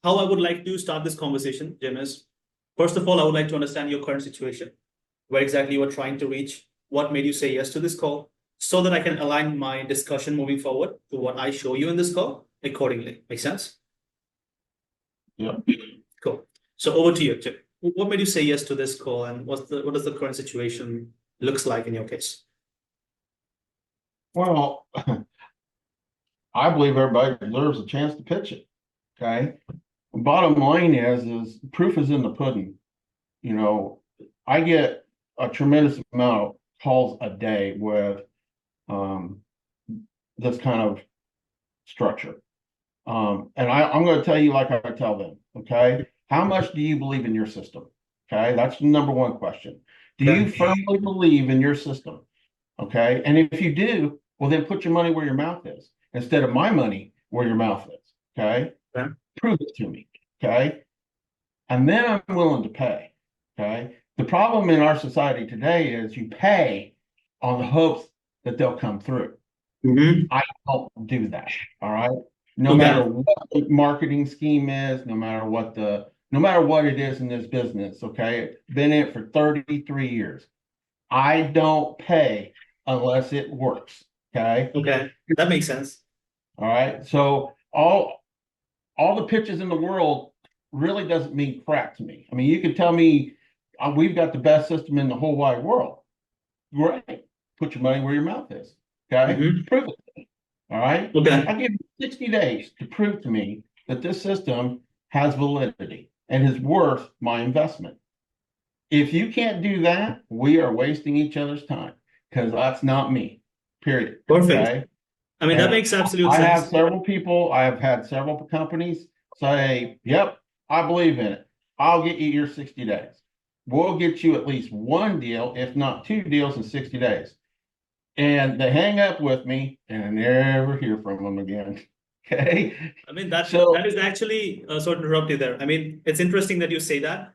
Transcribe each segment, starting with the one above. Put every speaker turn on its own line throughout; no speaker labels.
how I would like to start this conversation, Jim, is first of all, I would like to understand your current situation, where exactly you are trying to reach, what made you say yes to this call, so that I can align my discussion moving forward to what I show you in this call accordingly. Make sense?
Yeah.
Cool. So over to you, Jim. What made you say yes to this call, and what does the current situation looks like in your case?
Well, I believe everybody deserves a chance to pitch it. Okay. Bottom line is proof is in the pudding. You know, I get a tremendous amount of calls a day with this kind of structure. And I'm going to tell you like I tell them, okay? How much do you believe in your system? Okay, that's the number one question. Do you firmly believe in your system? Okay, and if you do, well, then put your money where your mouth is instead of my money where your mouth is. Okay, prove it to me. Okay, and then I'm willing to pay. Okay, the problem in our society today is you pay on the hopes that they'll come through. I don't do that. All right. No matter what the marketing scheme is, no matter what it is in this business, okay? Been in it for 33 years. I don't pay unless it works. Okay.
Okay. That makes sense.
All right. So all the pitches in the world really doesn't mean crap to me. I mean, you can tell me we've got the best system in the whole wide world. Great. Put your money where your mouth is. Okay. Prove it. All right.
Okay.
I give you 60 days to prove to me that this system has validity and is worth my investment. If you can't do that, we are wasting each other's time because that's not me. Period.
Perfect.
Okay?
I mean, that makes absolute sense.
I have several people, I have had several companies say, yep, I believe in it. I'll get you your 60 days. We'll get you at least one deal, if not two deals in 60 days. And they hang up with me and I never hear from them again. Okay.
I mean, that is actually sort of interrupt you there. I mean, it's interesting that you say that.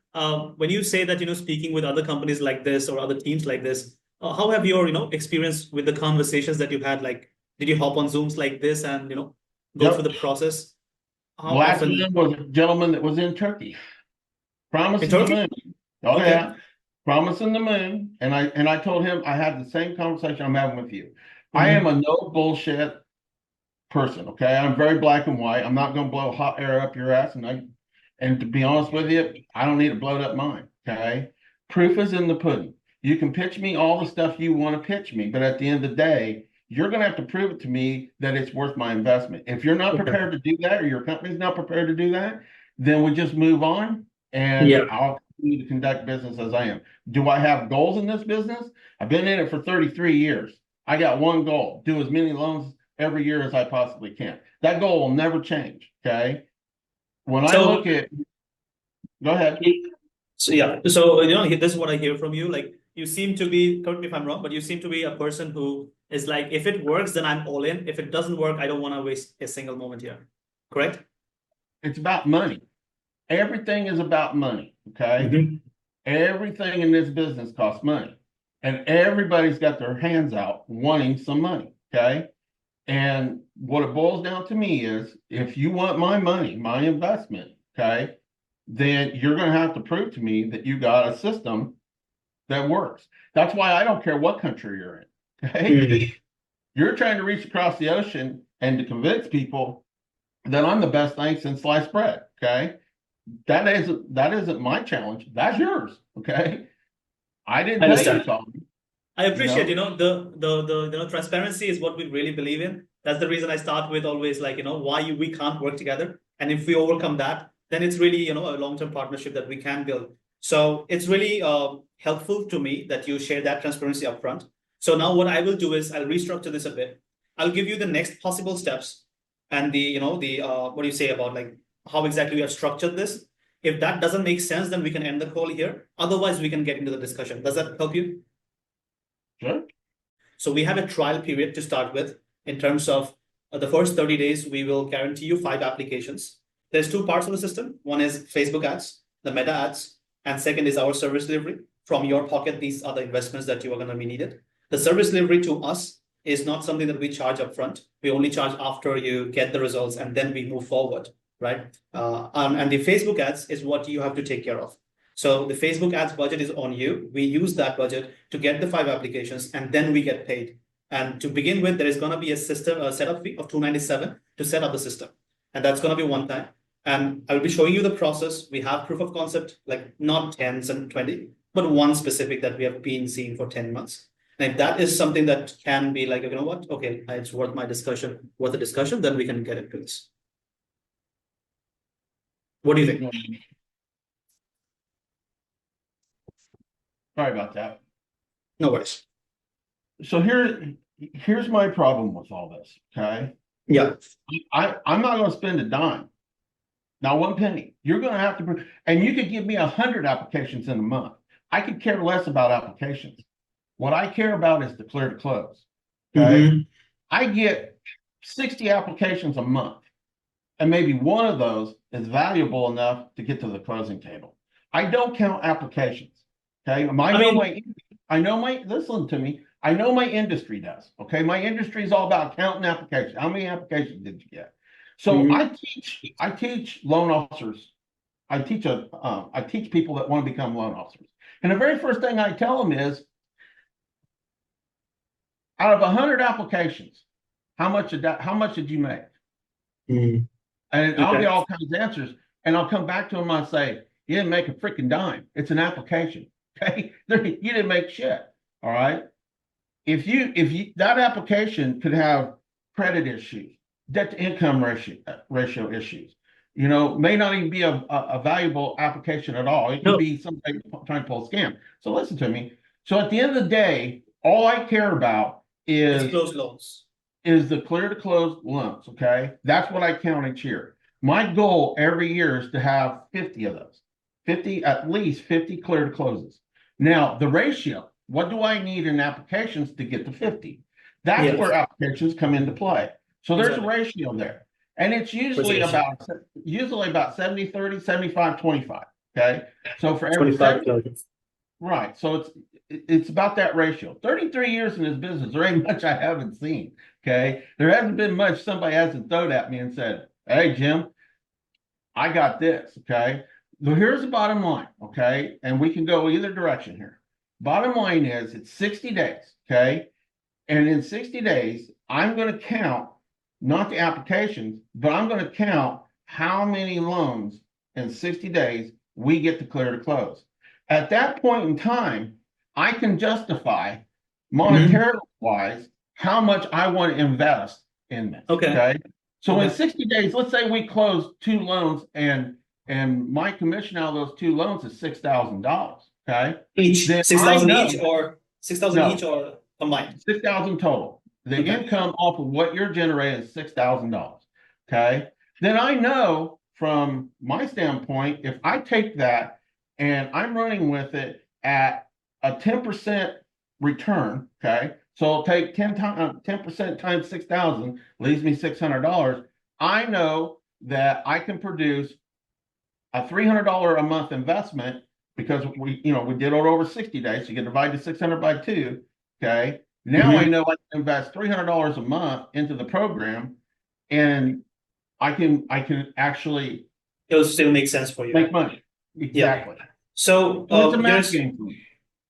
When you say that, speaking with other companies like this or other teams like this, how have your, experience with the conversations that you've had? Like, did you hop on Zooms like this and, go through the process?
Last one was a gentleman that was in Turkey. Promising the moon. Oh, okay. Yeah. Promising the moon. And I told him I had the same conversation I'm having with you. I am a no bullshit person. Okay. I'm very black and white. I'm not going to blow hot air up your ass. And to be honest with you, I don't need to blow it up mine. Okay. Proof is in the pudding. You can pitch me all the stuff you want to pitch me, but at the end of the day, you're going to have to prove it to me that it's worth my investment. If you're not prepared to do that, or your company's not prepared to do that, then we just move on and I'll continue to conduct business as I am. Do I have goals in this business? I've been in it for 33 years. I got one goal: do as many loans every year as I possibly can. That goal will never change. Okay. When I look at, go ahead.
So so this is what I hear from you. Like, you seem to be, correct me if I'm wrong, but you seem to be a person who is like, if it works, then I'm all in. If it doesn't work, I don't want to waste a single moment here. Correct?
It's about money. Everything is about money. Okay. Everything in this business costs money. And everybody's got their hands out wanting some money. Okay. And what it boils down to me is, if you want my money, my investment, okay, then you're going to have to prove to me that you got a system that works. That's why I don't care what country you're in. Okay. You're trying to reach across the ocean and to convince people that I'm the best thing since sliced bread. Okay. That isn't my challenge. That's yours. Okay. I didn't tell you to call me.
I appreciate, the transparency is what we really believe in. That's the reason I start with always like, why we can't work together. And if we overcome that, then it's really, a long-term partnership that we can build. So it's really helpful to me that you share that transparency upfront. So now what I will do is I'll restructure this a bit. I'll give you the next possible steps and what do you say about like how exactly we have structured this. If that doesn't make sense, then we can end the call here. Otherwise, we can get into the discussion. Does that help you?
Sure.
So we have a trial period to start with. In terms of the first 30 days, we will guarantee you 5 applications. There's 2 parts of the system. One is Facebook ads, the meta ads, and second is our service delivery. From your pocket, these are the investments that you are going to be needed. The service delivery to us is not something that we charge upfront. We only charge after you get the results and then we move forward, right? And the Facebook ads is what you have to take care of. So the Facebook ads budget is on you. We use that budget to get the 5 applications, and then we get paid. And to begin with, there is going to be a setup fee of $297 to set up the system. And that's going to be one time. And I will be showing you the process. We have proof of concept, like not 10s and 20, but one specific that we have been seeing for 10 months. And if that is something that can be like, you know what, okay, it's worth the discussion, then we can get into this. What do you think?
Sorry about that.
No worries.
So here's my problem with all this. Okay.
Yeah.
I'm not going to spend a dime. Not one penny. You're going to have to, and you could give me 100 applications in a month. I could care less about applications. What I care about is the clear to close. Okay. I get 60 applications a month, and maybe one of those is valuable enough to get to the closing table. I don't count applications. Okay. Listen to me. I know my industry does. Okay. My industry is all about counting applications. How many applications did you get? So I teach loan officers. I teach people that want to become loan officers. And the very first thing I tell them is, out of 100 applications, how much did you make? And I'll get all kinds of answers, and I'll come back to them and say, you didn't make a freaking dime. It's an application. Okay. You didn't make shit. All right. If that application could have credit issues, debt to income ratio issues, may not even be a valuable application at all. It could be somebody trying to pull a scam. So listen to me. So at the end of the day, all I care about is
closed loans.
Is the clear to close loans. Okay. That's what I count each year. My goal every year is to have 50 of those, at least 50 clear to closes. Now the ratio, what do I need in applications to get to 50? That's where applications come into play. So there's a ratio there. And it's usually about 70-30, 75-25. Okay. So for every 70, right. So it's about that ratio. 33 years in this business, there ain't much I haven't seen. Okay. There hasn't been much somebody hasn't thrown at me and said, hey, Jim, I got this. Okay. So here's the bottom line. Okay. And we can go either direction here. Bottom line is it's 60 days. Okay. And in 60 days, I'm going to count not the applications, but I'm going to count how many loans in 60 days we get to clear to close. At that point in time, I can justify monetarily wise how much I want to invest in this. Okay. So in 60 days, let's say we close 2 loans and my commission out of those 2 loans is $6,000. Okay.
Each 6,000 each or 6,000 each or combined?
6,000 total. The income off of what you're generating is $6,000. Okay. Then I know from my standpoint, if I take that and I'm running with it at a 10% return, okay. So I'll take 10% times 6,000 leaves me $600. I know that I can produce a $300 a month investment because we did it over 60 days. So you can divide the 600 by 2. Okay. Now I know I can invest $300 a month into the program, and I can actually
it'll still make sense for you.
Make money. Exactly.
Yeah. So
it's a math game for me.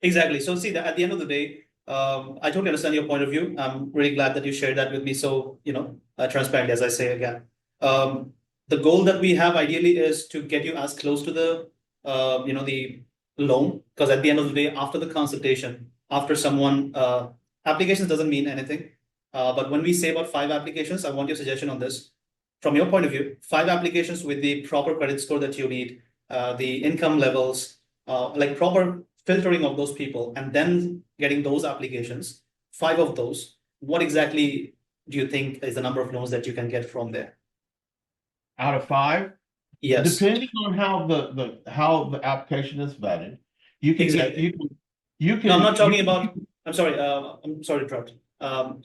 Exactly. So see that at the end of the day, I totally understand your point of view. I'm really glad that you shared that with me. So transparently, as I say again, the goal that we have ideally is to get you as close to the the loan, because at the end of the day, after the consultation, after someone applications doesn't mean anything. But when we say about 5 applications, I want your suggestion on this. From your point of view, 5 applications with the proper credit score that you need, the income levels, like proper filtering of those people, and then getting those applications, 5 of those, what exactly do you think is the number of loans that you can get from there?
Out of 5?
Yes.
Depending on how the application is vetted, you can
No, I'm not talking about. I'm sorry to interrupt.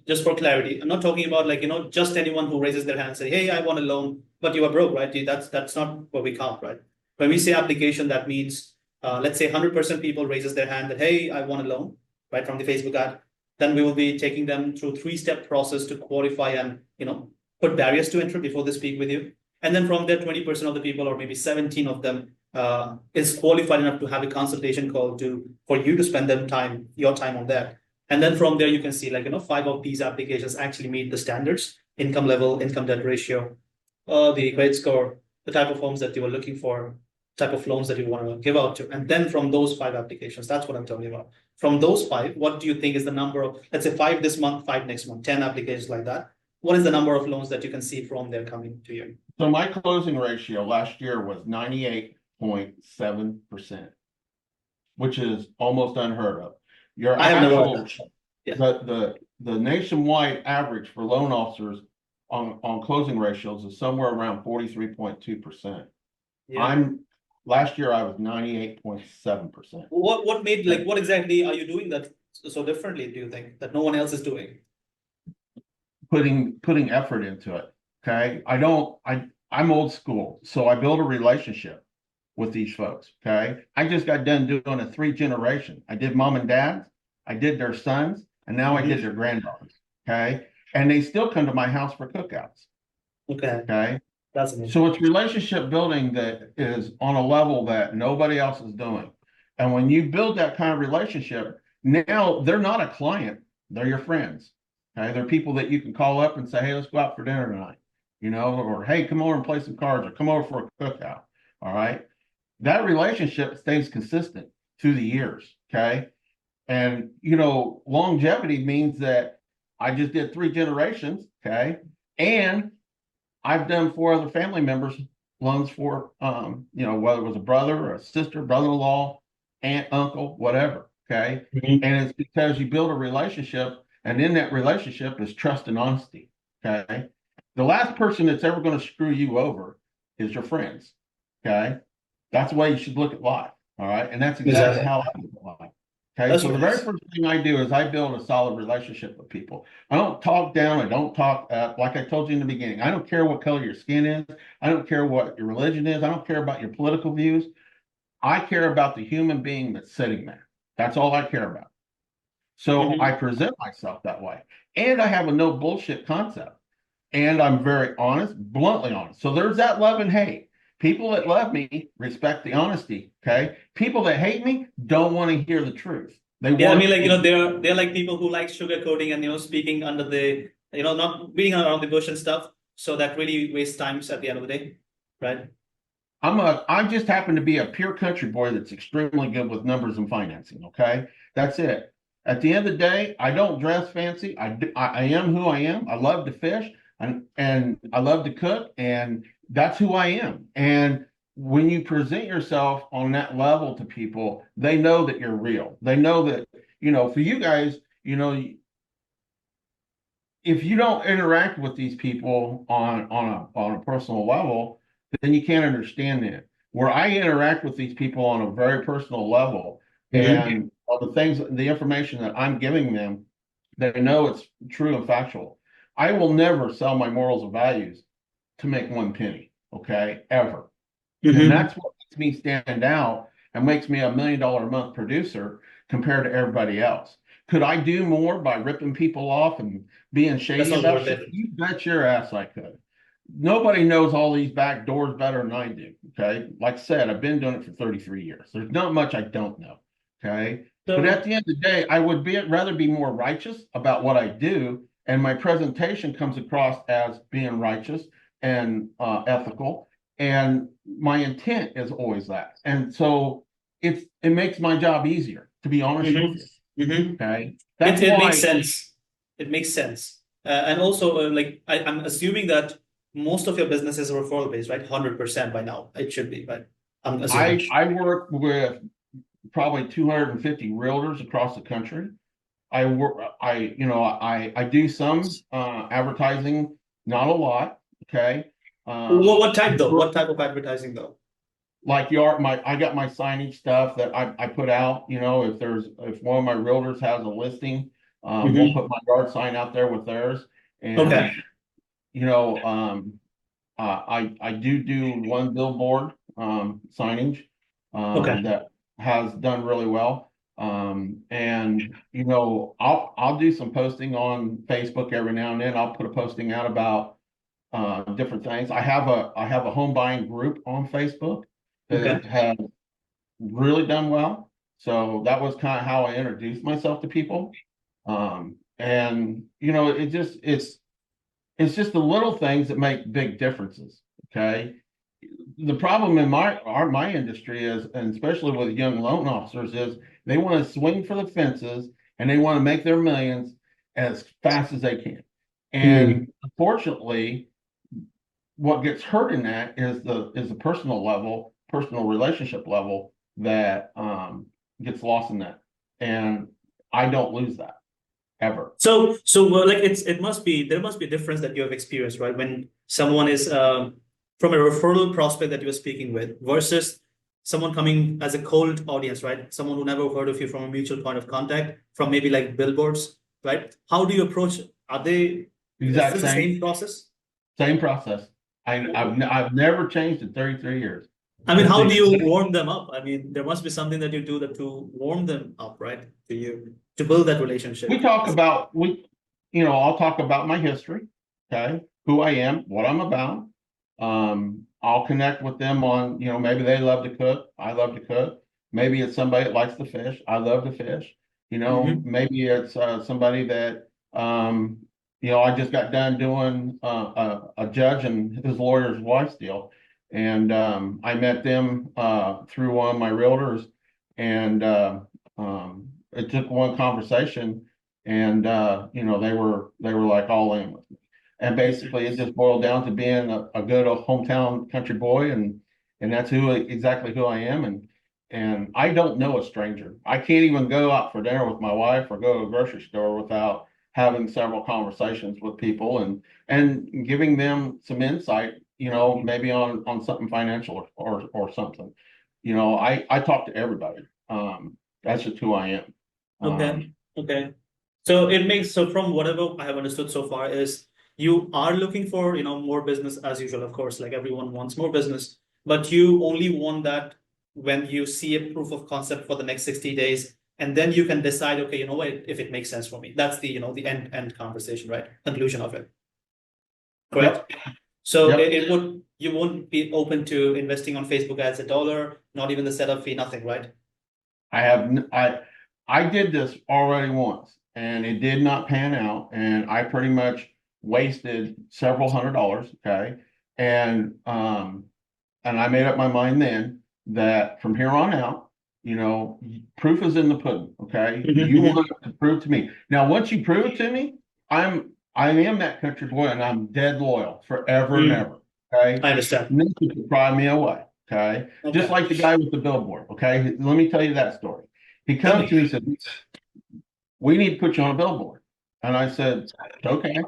Just for clarity, I'm not talking about just anyone who raises their hand and say, hey, I want a loan, but you are broke, right? That's not what we count, right? When we say application, that means let's say 100% people raises their hand that, hey, I want a loan, right, from the Facebook ad. Then we will be taking them through 3-step process to qualify and put barriers to entry before they speak with you. And then from there, 20% of the people, or maybe 17 of them, is qualified enough to have a consultation call for you to spend your time on that. And then from there, you can see, like, 5 of these applications actually meet the standards: income level, income debt ratio, the credit score, the type of homes that you were looking for, type of loans that you want to give out to. And then from those 5 applications, that's what I'm talking about. From those 5, what do you think is the number of, let's say 5 this month, 5 next month, 10 applications like that? What is the number of loans that you can see from there coming to you?
So my closing ratio last year was 98.7%, which is almost unheard of. Your
I have never heard
actual,
that. Yeah.
the nationwide average for loan officers on closing ratios is somewhere around 43.2%.
Yeah.
Last year I was 98.7%.
What made, like, what exactly are you doing that so differently, do you think, that no one else is doing?
Putting effort into it. Okay. I'm old school, so I build a relationship with these folks. Okay. I just got done doing a 3-generation. I did mom and dad, I did their sons, and now I did their granddaughters. Okay. And they still come to my house for cookouts.
Okay.
Okay.
That's amazing.
So it's relationship building that is on a level that nobody else is doing. And when you build that kind of relationship, now they're not a client, they're your friends. Okay. They're people that you can call up and say, hey, let's go out for dinner tonight, or hey, come over and play some cards, or come over for a cookout. All right. That relationship stays consistent through the years. Okay. And, longevity means that I just did 3 generations. Okay. And I've done 4 other family members loans for, whether it was a brother or a sister, brother-in-law, aunt, uncle, whatever. Okay. And it's because you build a relationship, and in that relationship is trust and honesty. Okay. The last person that's ever going to screw you over is your friends. Okay. That's the way you should look at life. All right. And that's exactly how I look at life. Okay.
That's
So the very first thing I do is I build a solid relationship with people. I don't talk down. I don't talk up. Like I told you in the beginning, I don't care what color your skin is. I don't care what your religion is. I don't care about your political views. I care about the human being that's sitting there. That's all I care about. So I present myself that way. And I have a no bullshit concept. And I'm very honest, bluntly honest. So there's that love and hate. People that love me respect the honesty. Okay. People that hate me don't want to hear the truth.
I mean, like, they're like people who like sugarcoating and, speaking under the, not beating around the bush and stuff. So that really wastes times at the end of the day. Right.
I just happen to be a pure country boy that's extremely good with numbers and financing. Okay. That's it. At the end of the day, I don't dress fancy. I am who I am. I love to fish and I love to cook, and that's who I am. And when you present yourself on that level to people, they know that you're real. They know that, for you guys, if you don't interact with these people on a personal level, then you can't understand it. Where I interact with these people on a very personal level, and all the information that I'm giving them, they know it's true and factual. I will never sell my morals and values to make 1 penny. Okay, ever. And that's what makes me stand out and makes me $1 million a month producer compared to everybody else. Could I do more by ripping people off and being shady about shit? You bet your ass I could. Nobody knows all these back doors better than I do. Okay. Like I said, I've been doing it for 33 years. There's not much I don't know. Okay. But at the end of the day, I would rather be more righteous about what I do. And my presentation comes across as being righteous and ethical. And my intent is always that. And so it makes my job easier, to be honest with you. Okay.
It makes sense. It makes sense. And also, like, I'm assuming that most of your business is referral based, right? 100% by now. It should be, right? I'm assuming.
I work with probably 250 realtors across the country. I do some advertising, not a lot. Okay.
What type though? What type of advertising though?
Like I got my signage stuff that I put out. If one of my realtors has a listing, we'll put my yard sign out there with theirs. And I do one billboard signage that has done really well. And I'll do some posting on Facebook every now and then. I'll put a posting out about different things. I have a home buying group on Facebook that has really done well. So that was kind of how I introduced myself to people. And you know, it's just the little things that make big differences. Okay. The problem in my industry is, and especially with young loan officers, is they want to swing for the fences and they want to make their millions as fast as they can. And unfortunately, what gets hurt in that is the personal level, personal relationship level that gets lost in that. And I don't lose that ever.
So like there must be a difference that you have experienced, right? When someone is from a referral prospect that you're speaking with versus someone coming as a cold audience, right? Someone who never heard of you from a mutual point of contact, from maybe like billboards, right? How do you approach? Are they
Exact
the same process?
Same process. I've never changed in 33 years.
I mean, how do you warm them up? I mean, there must be something that you do to warm them up, right? To build that relationship.
We talk about I'll talk about my history, okay, who I am, what I'm about. I'll connect with them on, maybe they love to cook, I love to cook. Maybe it's somebody that likes to fish, I love to fish. Maybe it's somebody that I just got done doing a judge and his lawyer's wife's deal. And I met them through one of my realtors, and it took one conversation, and they were like all in with me. And basically it just boiled down to being a good hometown country boy, and that's exactly who I am. And I don't know a stranger. I can't even go out for dinner with my wife or go to a grocery store without having several conversations with people and giving them some insight, maybe on something financial or something. I talk to everybody. That's just who I am.
Okay. So from whatever I have understood so far is you are looking for, more business as usual, of course, like everyone wants more business, but you only want that when you see a proof of concept for the next 60 days. And then you can decide, okay, you know what, if it makes sense for me. That's the, the end conversation, right? Conclusion of it. Correct? Yep. So yep. You won't be open to investing on Facebook ads $1, not even the setup fee, nothing, right?
I did this already once and it did not pan out, and I pretty much wasted several $100s. Okay. And I made up my mind then that from here on out, proof is in the pudding. Okay. You want to prove to me. Now, once you prove it to me, I am that country boy and I'm dead loyal forever and ever. Okay.
I understand.
Nothing can pry me away. Okay. Just like the guy with the billboard. Okay. Let me tell you that story. He comes to me and said, "We need to put you on a billboard." And I said, "Okay."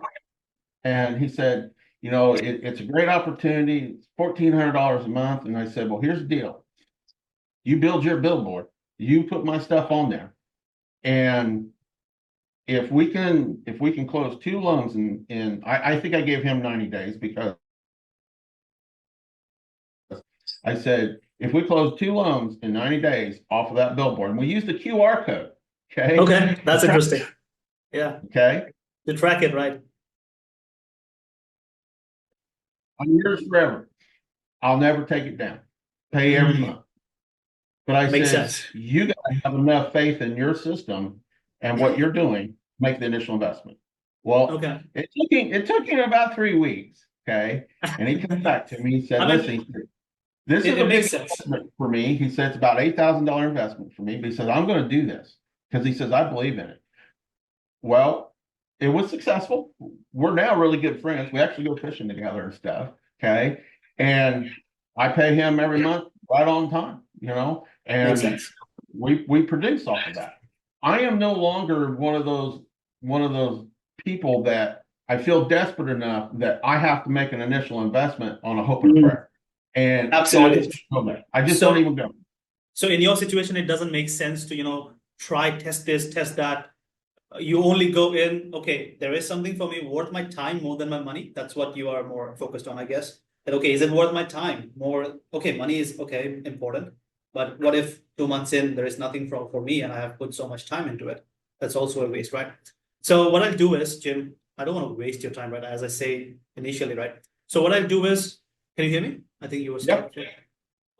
And he said, it's a great opportunity. It's $1,400 a month. And I said, "Well, here's the deal. You build your billboard, you put my stuff on there. And if we can close 2 loans I think I gave him 90 days because I said, if we close 2 loans in 90 days off of that billboard, and we use the QR code." Okay.
Okay. That's interesting. Yeah.
Okay.
To track it, right?
I'm yours forever. I'll never take it down. Pay every month. But I
Makes
said,
sense.
You got to have enough faith in your system and what you're doing to make the initial investment. Well, it took him about 3 weeks. Okay. And he comes back to me and said, "Listen, this is a big investment for me." He said, "It's about $8,000 investment for me." But he says, "I'm going to do this," because he says, "I believe in it." Well, it was successful. We're now really good friends. We actually go fishing together and stuff. Okay. And I pay him every month right on time, and we produce off of that. I am no longer one of those people that I feel desperate enough that I have to make an initial investment on a hope and a prayer. And
absolutely.
I just don't even go.
So in your situation, it doesn't make sense to, try, test this, test that. You only go in, okay, there is something for me worth my time more than my money. That's what you are more focused on, I guess. That, okay, is it worth my time more? Okay, money is important. But what if 2 months in, there is nothing for me and I have put so much time into it? That's also a waste, right? So what I'll do is, Jim, I don't want to waste your time, right? As I say initially, right? So what I'll do is, can you hear me? I think you were stuck.
Yep.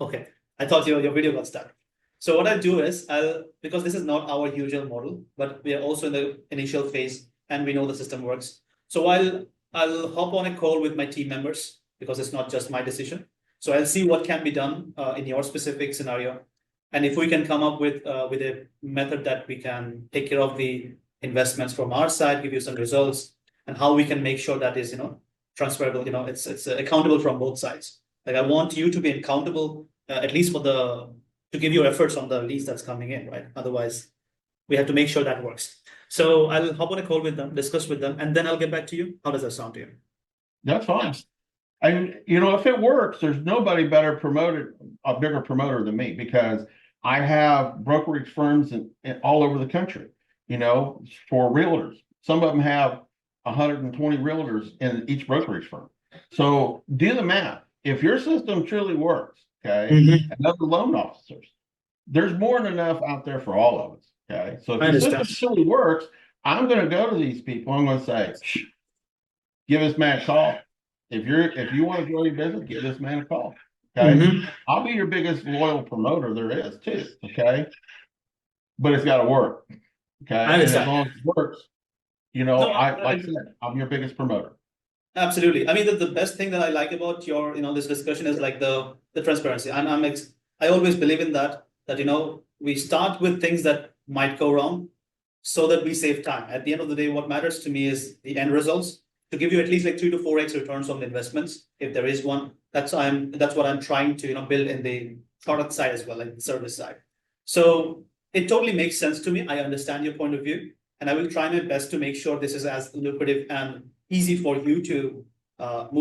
Okay. I thought your video got stuck. So what I'll do is because this is not our usual model, but we are also in the initial phase and we know the system works. So I'll hop on a call with my team members because it's not just my decision. So I'll see what can be done in your specific scenario. And if we can come up with a method that we can take care of the investments from our side, give you some results, and how we can make sure that is, transferable, it's accountable from both sides. Like I want you to be accountable, at least to give your efforts on the leads that's coming in, right? Otherwise, we have to make sure that works. So I'll hop on a call with them, discuss with them, and then I'll get back to you. How does that sound to you?
That's fine. And if it works, there's nobody better promoted, a bigger promoter than me, because I have brokerage firms in all over the country, for realtors. Some of them have 120 realtors in each brokerage firm. So do the math. If your system truly works, okay, and other loan officers, there's more than enough out there for all of us. Okay. So if your system truly works, I'm going to go to these people. I'm going to say, give this man a call. If you want to grow your business, give this man a call. Okay. I'll be your biggest loyal promoter there is too. Okay. But it's got to work. Okay. And as long as it works, like I said, I'm your biggest promoter.
Absolutely. I mean, the best thing that I like about your, this discussion is like the transparency. I always believe in that, we start with things that might go wrong so that we save time. At the end of the day, what matters to me is the end results, to give you at least like 3 to 4x returns on the investments. If there is one, that's what I'm trying to, build in the product side as well, like the service side. So it totally makes sense to me. I understand your point of view, and I will try my best to make sure this is as lucrative and easy for you to hop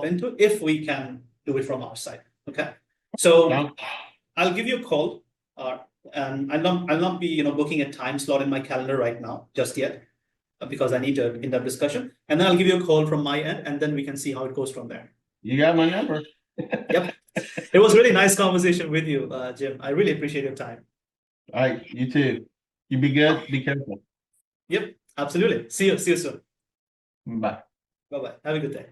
into, if we can do it from our side. Okay. So I'll give you a call, and I'll not be booking a time slot in my calendar right now just yet, because I need to in-depth discussion, and then I'll give you a call from my end, and then we can see how it goes from there.
You got my number.
Yep. It was really nice conversation with you, Jim. I really appreciate your time.
All right, you too. You be good. Be careful.
Yep, absolutely. See you soon.
Bye.
Bye-bye. Have a good day.